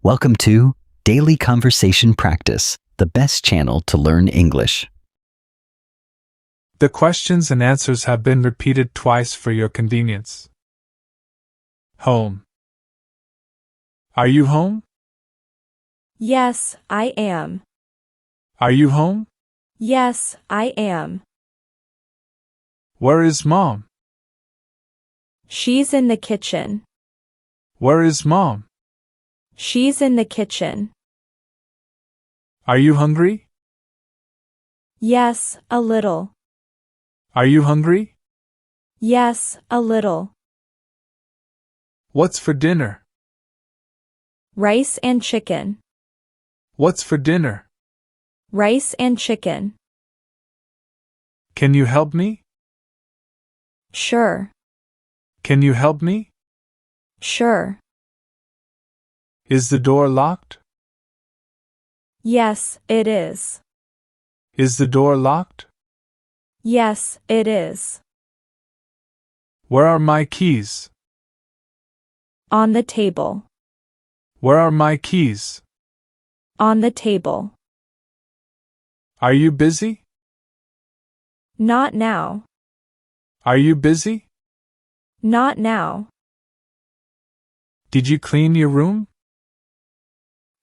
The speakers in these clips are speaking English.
Welcome to Daily Conversation Practice, the best channel to learn English. The questions and answers have been repeated twice for your convenience. Home. Are you home? Yes, I am. Are you home? Yes, I am. Where is Mom? She's in the kitchen. Where is Mom? She's in the kitchen. Are you hungry? Yes, a little. Are you hungry? Yes, a little. What's for dinner? Rice and chicken. What's for dinner? Rice and chicken. Can you help me? Sure. Can you help me? Sure. Is the door locked? Yes, it is. Is the door locked? Yes, it is. Where are my keys? On the table. Where are my keys? On the table. Are you busy? Not now. Are you busy? Not now. Did you clean your room?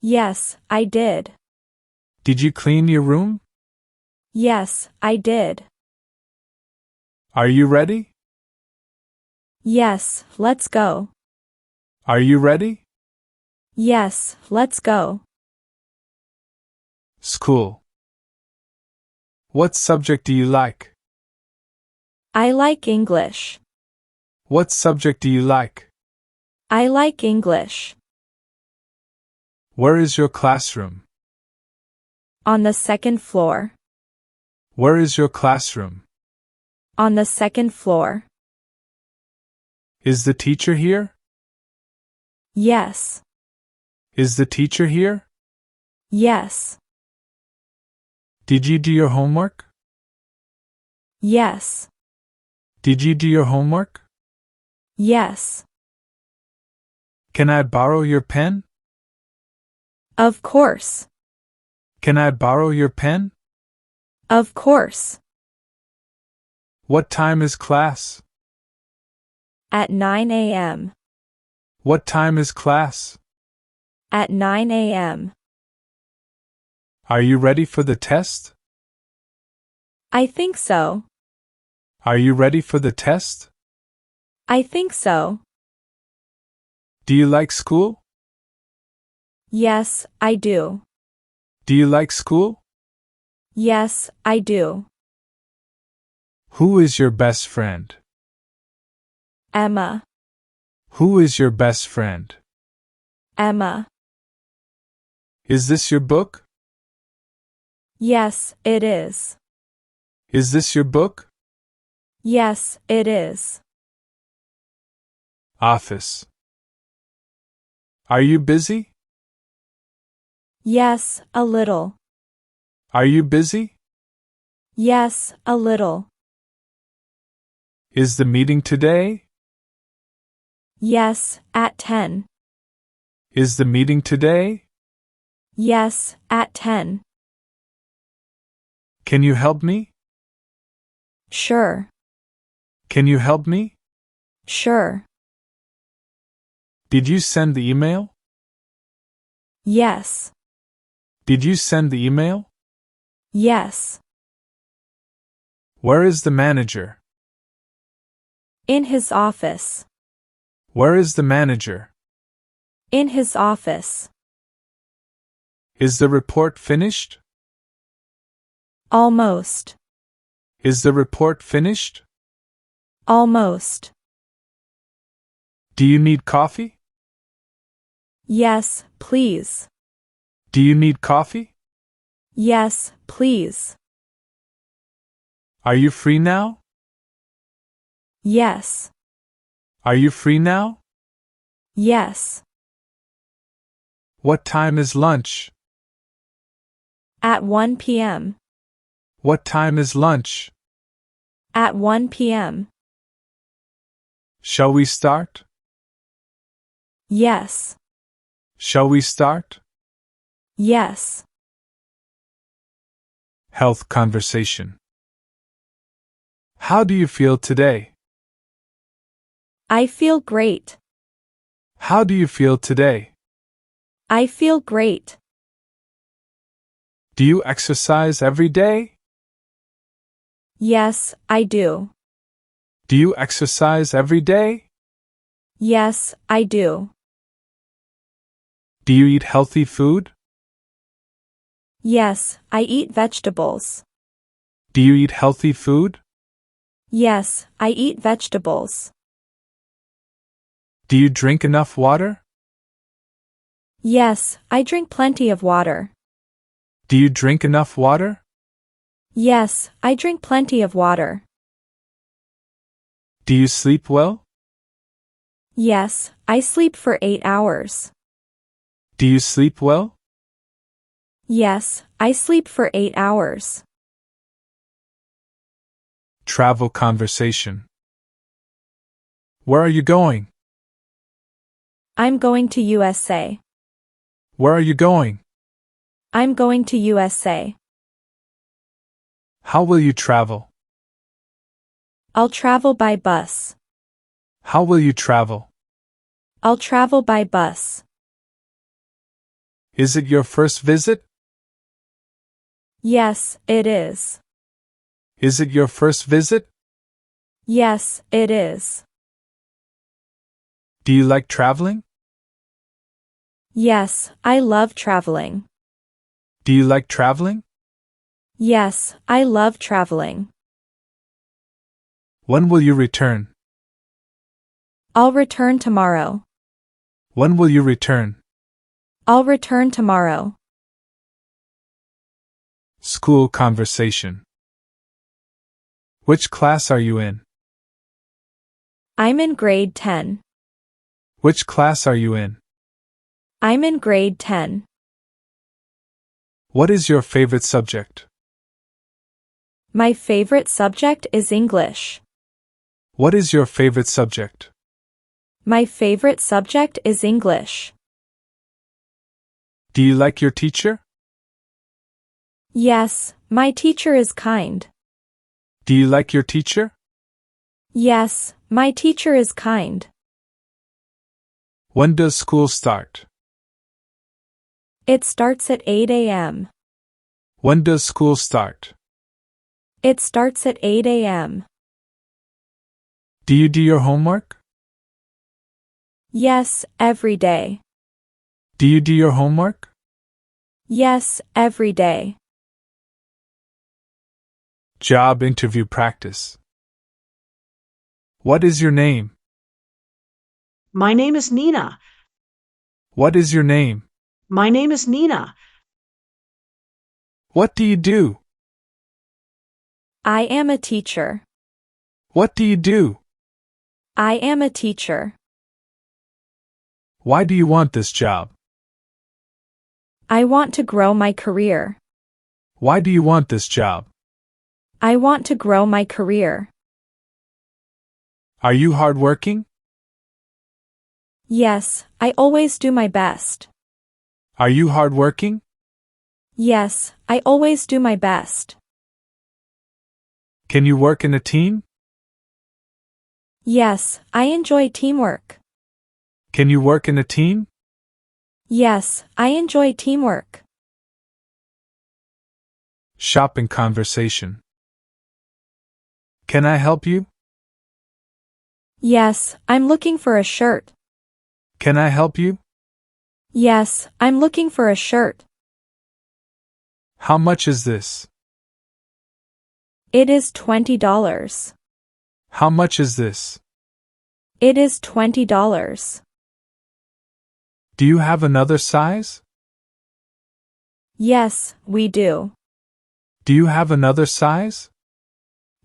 Yes, I did. Did you clean your room? Yes, I did. Are you ready? Yes, let's go. Are you ready? Yes, let's go. School. What subject do you like? I like English. What subject do you like? I like English. Where is your classroom? On the second floor. Where is your classroom? On the second floor. Is the teacher here? Yes. Is the teacher here? Yes. Did you do your homework? Yes. Did you do your homework? Yes. Can I borrow your pen? Of course. Can I borrow your pen? Of course. What time is class? At 9 a.m. What time is class? At 9 a.m. Are you ready for the test? I think so. Are you ready for the test? I think so. Do you like school? Yes, I do. Do you like school? Yes, I do. Who is your best friend? Emma. Who is your best friend? Emma. Is this your book? Yes, it is. Is this your book? Yes, it is. Office. Are you busy? Yes, a little. Are you busy? Yes, a little. Is the meeting today? Yes, at 10. Is the meeting today? Yes, at 10. Can you help me? Sure. Can you help me? Sure. Did you send the email? Yes. Did you send the email? Yes. Where is the manager? In his office. Where is the manager? In his office. Is the report finished? Almost. Is the report finished? Almost. Do you need coffee? Yes, please. Do you need coffee? Yes, please. Are you free now? Yes. Are you free now? Yes. What time is lunch? At 1 p.m. What time is lunch? At 1 p.m. Shall we start? Yes. Shall we start? Yes. Health conversation. How do you feel today? I feel great. How do you feel today? I feel great. Do you exercise every day? Yes, I do. Do you exercise every day? Yes, I do. Do you eat healthy food? Yes, I eat vegetables. Do you eat healthy food? Yes, I eat vegetables. Do you drink enough water? Yes, I drink plenty of water. Do you drink enough water? Yes, I drink plenty of water. Do you sleep well? Yes, I sleep for 8 hours. Do you sleep well? Yes, I sleep for 8 hours. Travel conversation. Where are you going? I'm going to USA. Where are you going? I'm going to USA. How will you travel? I'll travel by bus. How will you travel? I'll travel by bus. Is it your first visit? Yes, it is. Is it your first visit? Yes, it is. Do you like traveling? Yes, I love traveling. Do you like traveling? Yes, I love traveling. When will you return? I'll return tomorrow. When will you return? I'll return tomorrow. School conversation. Which class are you in? I'm in grade 10. Which class are you in? I'm in grade 10. What is your favorite subject? My favorite subject is English. What is your favorite subject? My favorite subject is English. Do you like your teacher? Yes, my teacher is kind. Do you like your teacher? Yes, my teacher is kind. When does school start? It starts at 8 a.m. When does school start? It starts at 8 a.m. Do you do your homework? Yes, every day. Do you do your homework? Yes, every day. Job interview practice. What is your name? My name is Nina. What is your name? My name is Nina. What do you do? I am a teacher. What do you do? I am a teacher. Why do you want this job? I want to grow my career. Why do you want this job? I want to grow my career. Are you hardworking? Yes, I always do my best. Are you hardworking? Yes, I always do my best. Can you work in a team? Yes, I enjoy teamwork. Can you work in a team? Yes, I enjoy teamwork. Shopping conversation. Can I help you? Yes, I'm looking for a shirt. Can I help you? Yes, I'm looking for a shirt. How much is this? It is $20. How much is this? It is $20. Do you have another size? Yes, we do. Do you have another size?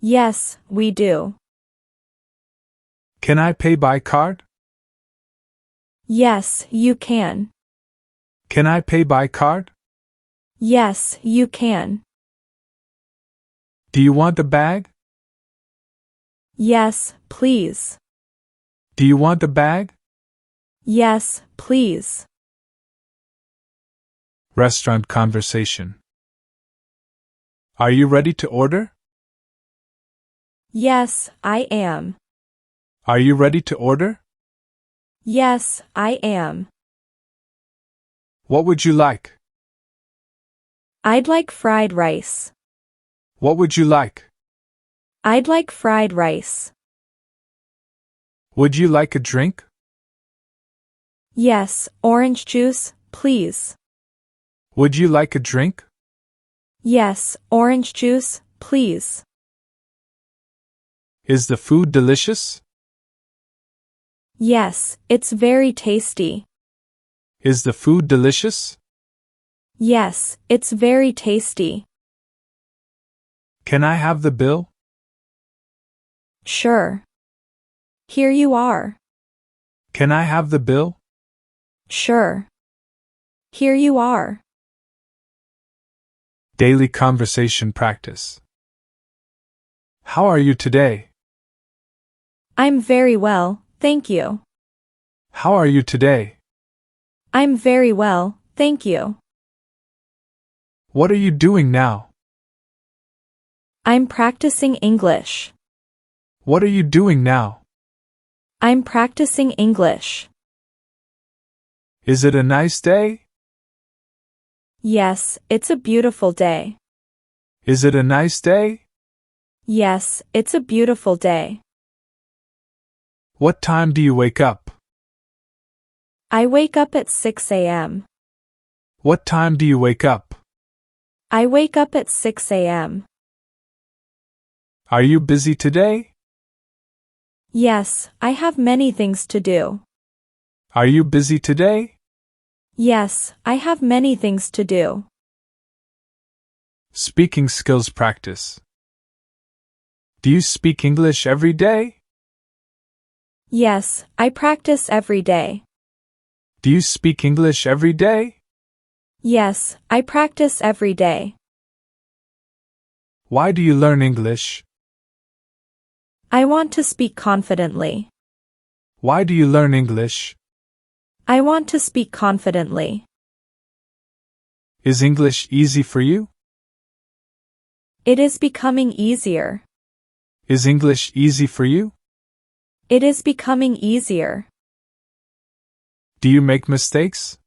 Yes, we do. Can I pay by card? Yes, you can. Can I pay by card? Yes, you can. Do you want a bag? Yes, please. Do you want a bag? Yes, please. Restaurant conversation. Are you ready to order? Yes, I am. Are you ready to order? Yes, I am. What would you like? I'd like fried rice. What would you like? I'd like fried rice. Would you like a drink? Yes, orange juice, please. Would you like a drink? Yes, orange juice, please. Is the food delicious? Yes, it's very tasty. Is the food delicious? Yes, it's very tasty. Can I have the bill? Sure. Here you are. Can I have the bill? Sure. Here you are. Daily conversation practice. How are you today? I'm very well, thank you. How are you today? I'm very well, thank you. What are you doing now? I'm practicing English. What are you doing now? I'm practicing English. Is it a nice day? Yes, it's a beautiful day. Is it a nice day? Yes, it's a beautiful day. What time do you wake up? I wake up at 6 a.m. What time do you wake up? I wake up at 6 a.m. Are you busy today? Yes, I have many things to do. Are you busy today? Yes, I have many things to do. Speaking skills practice. Do you speak English every day? Yes, I practice every day. Do you speak English every day? Yes, I practice every day. Why do you learn English? I want to speak confidently. Why do you learn English? I want to speak confidently. Is English easy for you? It is becoming easier. Is English easy for you? It is becoming easier. Do you make mistakes?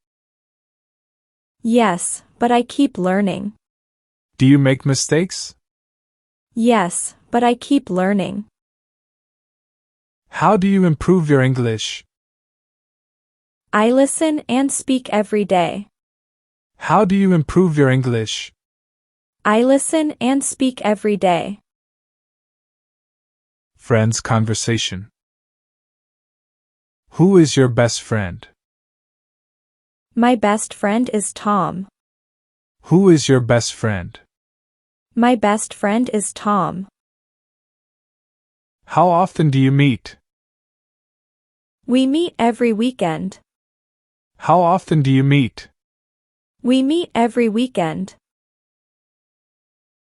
Yes, but I keep learning. Do you make mistakes? Yes, but I keep learning. How do you improve your English? I listen and speak every day. How do you improve your English? I listen and speak every day. Friends conversation. Who is your best friend? My best friend is Tom. Who is your best friend? My best friend is Tom. How often do you meet? We meet every weekend. How often do you meet? We meet every weekend.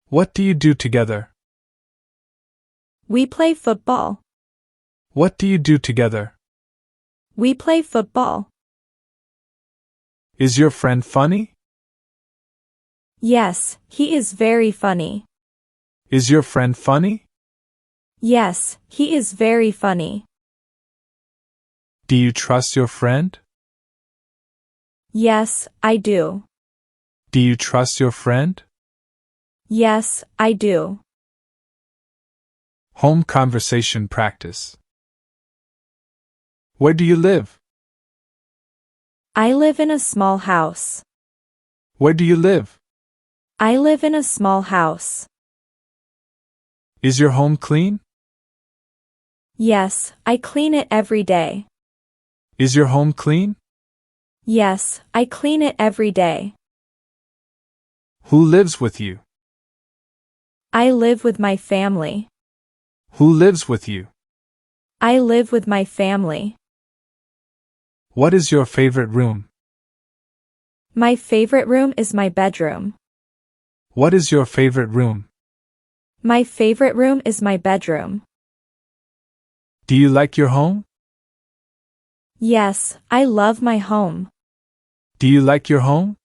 What do you do together? We play football. What do you do together? We play football. Is your friend funny? Yes, he is very funny. Is your friend funny? Yes, he is very funny. Do you trust your friend? Yes, I do. Do you trust your friend? Yes, I do. Home conversation practice. Where do you live? I live in a small house. Where do you live? I live in a small house. Is your home clean? Yes, I clean it every day. Is your home clean? Yes, I clean it every day. Who lives with you? I live with my family. Who lives with you? I live with my family. What is your favorite room? My favorite room is my bedroom. What is your favorite room? My favorite room is my bedroom. Do you like your home? Yes, I love my home. Do you like your home?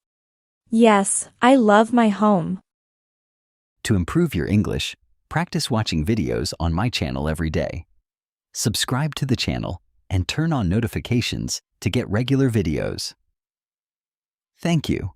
Yes, I love my home. To improve your English, practice watching videos on my channel every day. Subscribe to the channel and turn on notifications to get regular videos. Thank you.